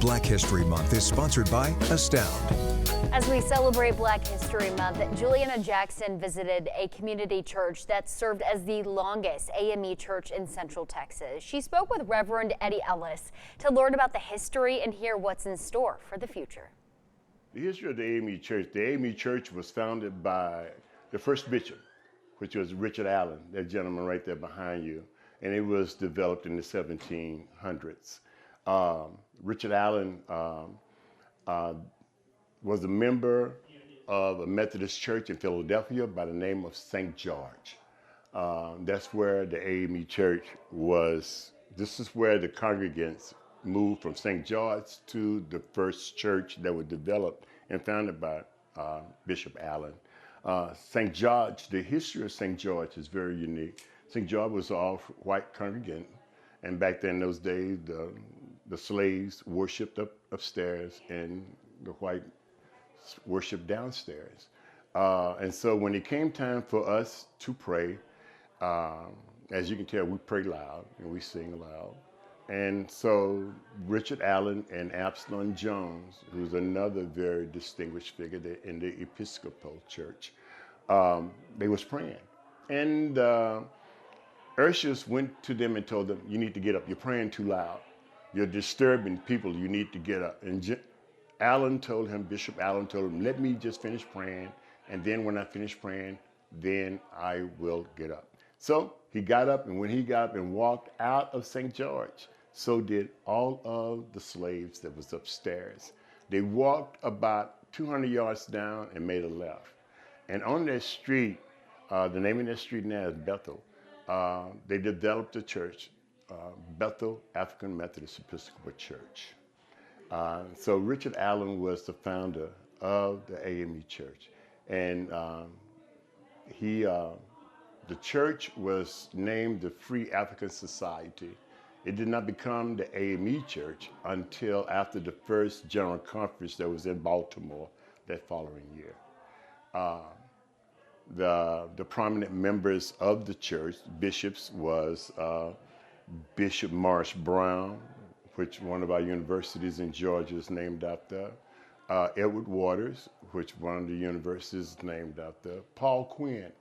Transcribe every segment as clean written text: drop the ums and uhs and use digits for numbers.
Black History Month is sponsored by Astound. As we celebrate Black History Month, Juliana Jackson visited a community church that served as the longest AME church in Central Texas. She spoke with Reverend Eddie Ellis to learn about the history and hear what's in store for the future. The history of the AME Church was founded by the first bishop, which was Richard Allen, that gentleman right there behind you, and it was developed in the 1700s. Richard Allen was a member of a Methodist church in Philadelphia by the name of St. George. That's where the AME Church was. This is where the congregants moved from St. George to the first church that was developed and founded by Bishop Allen. St. George, the history of St. George is very unique. St. George was an all-white congregant, and back then in those days, the slaves worshipped upstairs and the white worshiped downstairs. And so when it came time for us to pray, as you can tell, we pray loud and we sing loud. And so Richard Allen and Absalom Jones, who's another very distinguished figure in the Episcopal Church, they was praying. And Urshus went to them and told them, you need to get up. You're praying too loud. You're disturbing people. You need to get up. And Bishop Allen told him, let me just finish praying. And then when I finish praying, then I will get up. So he got up, and when he got up and walked out of St. George, so did all of the slaves that was upstairs. They walked about 200 yards down and made a left. And on that street, the name of that street now is Bethel, they developed a church, Bethel African Methodist Episcopal Church. So Richard Allen was the founder of the AME Church. And the church was named the Free African Society. It did not become the AME Church until after the first General Conference that was in Baltimore that following year. The prominent members of the church, bishops, was Bishop Morris Brown, which one of our universities in Georgia is named after, Edward Waters, which one of the universities is named after, Paul Quinn,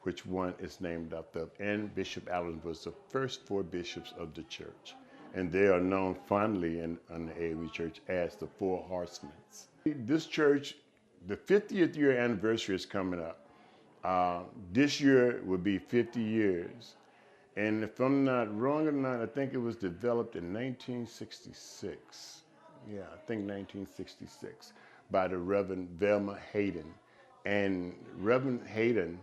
which one is named after, and Bishop Allen was the first four bishops of the church. And they are known fondly in the AME Church as the Four Horsemen. This church, the 50th year anniversary is coming up. This year will be 50 years. And if I'm not wrong or not, I think it was developed in 1966. Yeah, I think 1966 by the Reverend Velma Hayden. And Reverend Hayden,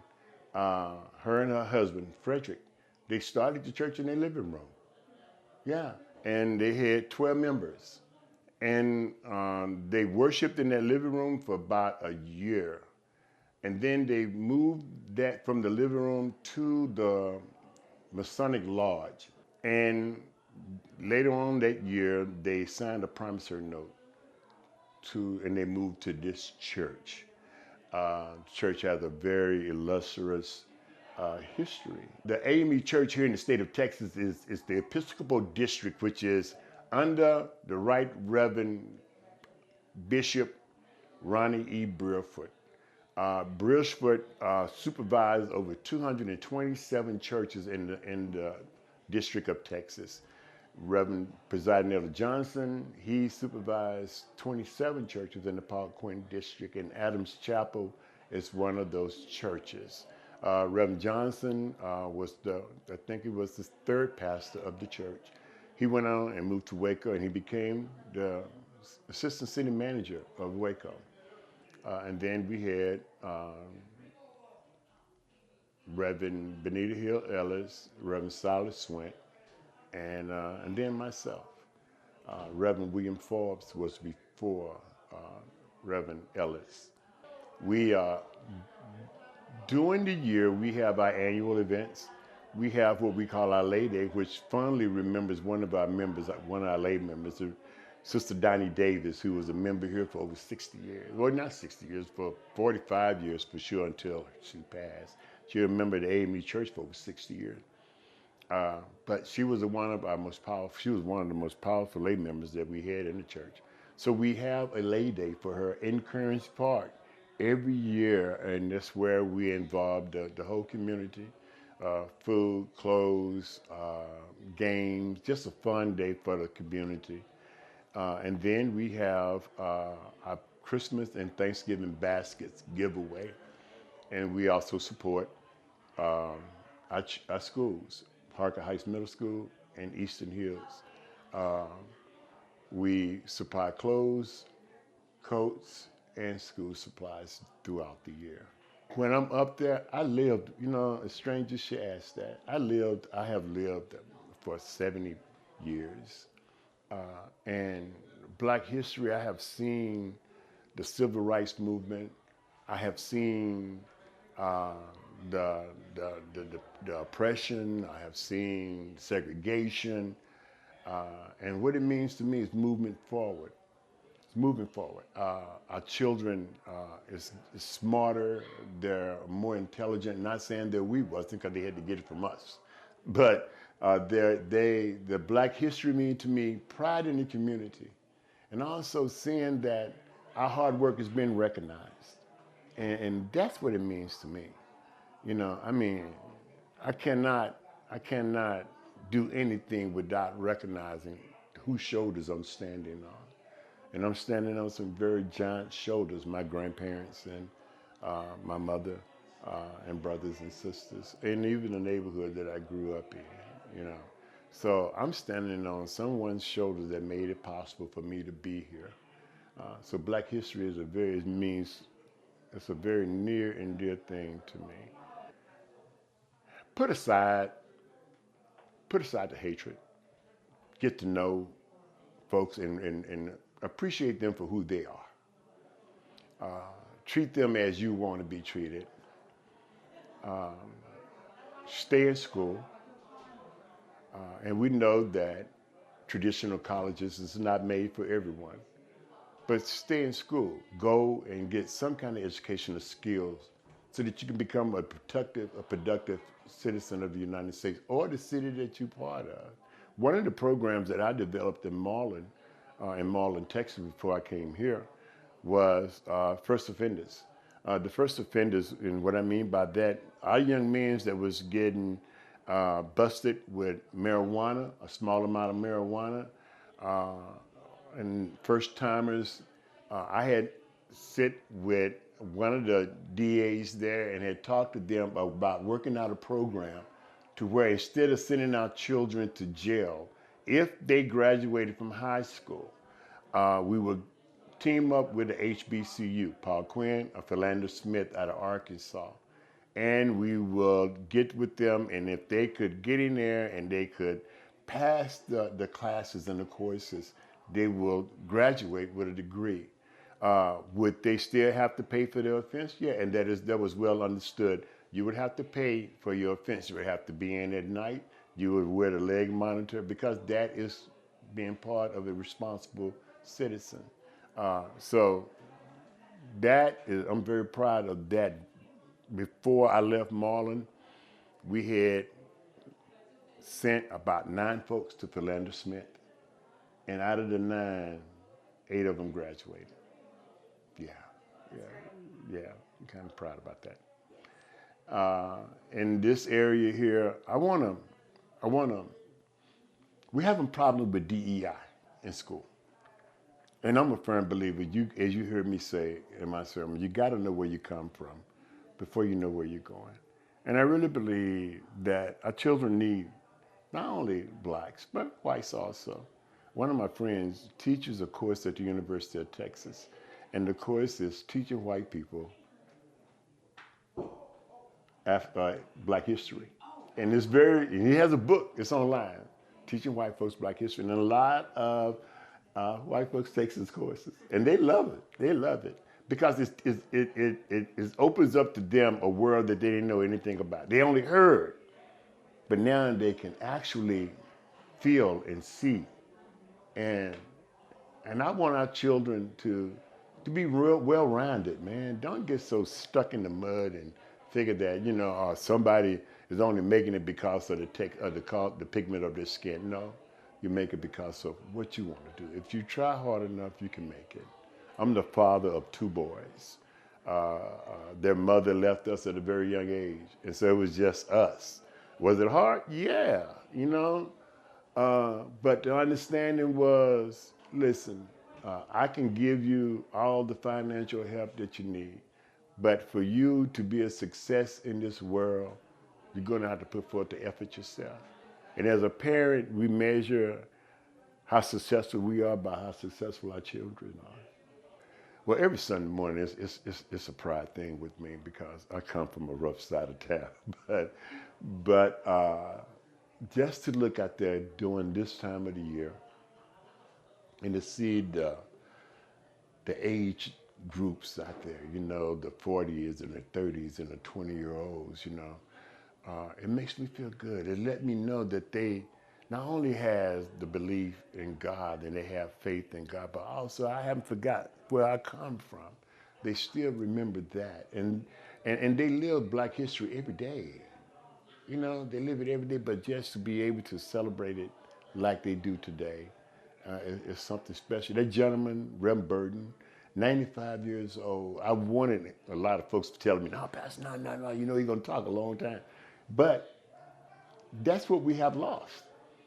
her and her husband, Frederick, they started the church in their living room. Yeah, and they had 12 members. And they worshiped in their living room for about a year. And then they moved that from the living room to the Masonic Lodge. And later on that year, they signed a promissory note and they moved to this church. The church has a very illustrious history. The AME Church here in the state of Texas is the Episcopal District, which is under the Right Reverend Bishop Ronnie E. Brillfoot. Brillfoot supervised over 227 churches in the District of Texas. Reverend Presiding Elder Johnson, he supervised 27 churches in the Paul Quinn District, and Adams Chapel is one of those churches. Reverend Johnson was I think he was the third pastor of the church. He went on and moved to Waco, and he became the assistant city manager of Waco. And then we had Reverend Benita Hill Ellis, Reverend Silas Swint, and then myself. Reverend William Forbes was before Reverend Ellis. During the year, we have our annual events. We have what we call our Lay Day, which fondly remembers one of our members, one of our lay members, Sister Donnie Davis, who was a member here for over 60 years. Well, not 60 years, for 45 years for sure until she passed. She was a member of the AME Church for over 60 years. But she was one of our most powerful. She was one of the most powerful lay members that we had in the church. So we have a lay day for her in Kearns Park every year, and that's where we involve the whole community. Food, clothes, games, just a fun day for the community. And then we have our Christmas and Thanksgiving baskets giveaway. And we also support our schools, Parker Heights Middle School and Eastern Hills. We supply clothes, coats, and school supplies throughout the year. When I'm up there, I lived, as strange as she asked that, I have lived for 70 years. And Black history, I have seen the civil rights movement. I have seen uh, the, the oppression. I have seen segregation. And what it means to me is movement forward. It's moving forward. Our children is smarter. They're more intelligent. Not saying that we wasn't, because they had to get it from us. But the Black history mean to me pride in the community, and also seeing that our hard work is being recognized, and that's what it means to me. I mean, I cannot do anything without recognizing whose shoulders I'm standing on, and I'm standing on some very giant shoulders. My grandparents and my mother and brothers and sisters, and even the neighborhood that I grew up in. So I'm standing on someone's shoulders that made it possible for me to be here. So Black history is it's a very near and dear thing to me. Put aside the hatred. Get to know folks and appreciate them for who they are. Treat them as you want to be treated. Stay in school. And we know that traditional colleges is not made for everyone. But stay in school. Go and get some kind of educational skills so that you can become a productive citizen of the United States or the city that you're part of. One of the programs that I developed in Marlin, Texas, before I came here, was first offenders. The first offenders, and what I mean by that, our young men that was getting busted with marijuana, a small amount of marijuana, and first timers. I had sit with one of the DAs there and had talked to them about working out a program to where instead of sending our children to jail, if they graduated from high school, we would team up with the HBCU, Paul Quinn or Philander Smith out of Arkansas. And we will get with them, and if they could get in there and they could pass the classes and the courses, they will graduate with a degree. Would they still have to pay for their offense? Yeah, and that was well understood. You would have to pay for your offense. You would have to be in at night. You would wear the leg monitor, because that is being part of a responsible citizen. So I'm very proud of that. Before I left Marlin, we had sent about 9 folks to Philander Smith, and out of the 9, 8 of them graduated. Yeah. I'm kind of proud about that. In this area here, we're having problems with DEI in school. And I'm a firm believer, as you heard me say in my sermon, you got to know where you come from before you know where you're going. And I really believe that our children need not only blacks, but whites also. One of my friends teaches a course at the University of Texas, and the course is teaching white people Black history. And he has a book, it's online, teaching white folks Black history. And a lot of white folks take his courses, and they love it. Because it opens up to them a world that they didn't know anything about. They only heard, but now they can actually feel and see. And I want our children to be real well-rounded, man. Don't get so stuck in the mud and figure that, somebody is only making it because of the pigment of their skin. No, you make it because of what you want to do. If you try hard enough, you can make it. I'm the father of 2 boys. Their mother left us at a very young age, and so it was just us. Was it hard? Yeah, you know. But the understanding was, listen, I can give you all the financial help that you need, but for you to be a success in this world, you're going to have to put forth the effort yourself. And as a parent, we measure how successful we are by how successful our children are. Well, every Sunday morning, it's a pride thing with me because I come from a rough side of town. But just to look out there during this time of the year and to see the age groups out there, you know, the 40s and the 30s and the 20-year-olds, you know, it makes me feel good. It let me know that they not only has the belief in God and they have faith in God, but also I haven't forgot where I come from. They still remember that. And they live Black history every day. You know, they live it every day, but just to be able to celebrate it like they do today is something special. That gentleman, Rem Burton, 95 years old. I wanted a lot of folks to tell me, no, Pastor, no, you know, he's going to talk a long time. But that's what we have lost.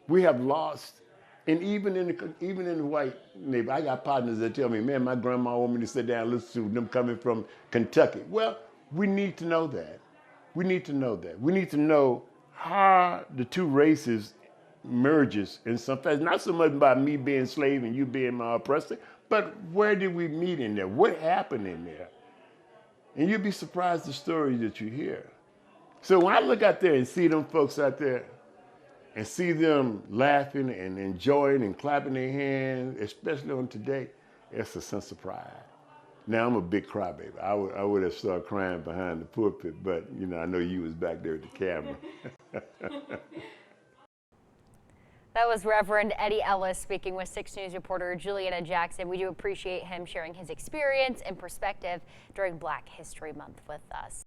We have lost, and even in the white neighborhood, I got partners that tell me, man, my grandma wanted me to sit down and listen to them coming from Kentucky. Well, we need to know that. We need to know that. We need to know how the 2 races merges in some fashion. Not so much by me being slave and you being my oppressor, but where did we meet in there? What happened in there? And you'd be surprised the stories that you hear. So when I look out there and see them folks out there and see them laughing and enjoying and clapping their hands, especially on today, it's a sense of pride. Now, I'm a big crybaby. I would have started crying behind the pulpit, but, you know, I know you was back there at the camera. That was Reverend Eddie Ellis speaking with 6 News reporter Juliana Jackson. We do appreciate him sharing his experience and perspective during Black History Month with us.